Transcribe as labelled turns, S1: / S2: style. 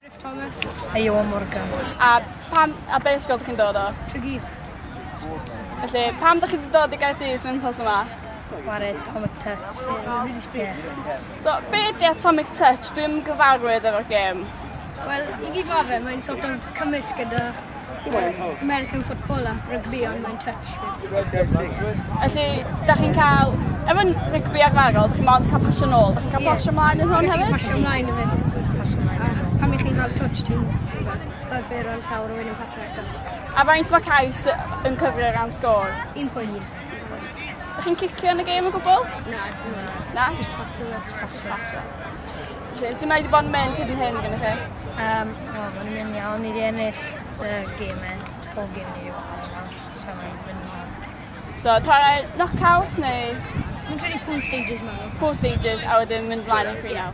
S1: Thomas.
S2: A Iwan Morgan.
S1: A be ysgol ydych chi'n dod o?
S2: Rygbi.
S1: Felly, pam ydych chi wedi dod i Gaerdydd yn wythnos yma?
S2: Chwarae Atomic Touch. Really sbrio.
S1: So, be ydi Atomic Touch? Dwi'n gyfarwydd efo'r gêm.
S2: Wel, i gyd fa fe, mae'n sort of cymysg gyda American football a rygbi, ond mae'n touch.
S1: Felly, da chi'n cael... Efo'n rygbi arferol, da chi'n mond cael pasio nôl. Da chi'n cael pasio ymlaen yn hwn hefyd?
S2: Ti'n gallu pasio ymlaen hefyd. Pam i chi'n cael touch, ti'n barber o'n llawr o wyn yn pasio eto.
S1: A faint mae cais yn cyfri ar ran sgôr?
S2: 1 pwynt.
S1: Da chi'n cicio yn y gêm o gwbl?
S2: Na, dim ond.
S1: Na?
S2: Just pasio.
S1: Felly, sy'n mae wedi bod yn mynd hyd yn hyn gyda chi?
S2: Mae'n mynd iawn, ni wedi ennill y gemau, o gêm ni yw. So mae'n mynd iawn.
S1: So, chwarae knock-out neu
S2: Mae'n credu pool stages ma'n.
S1: pool stages a wedyn mynd ymlaen yn free now?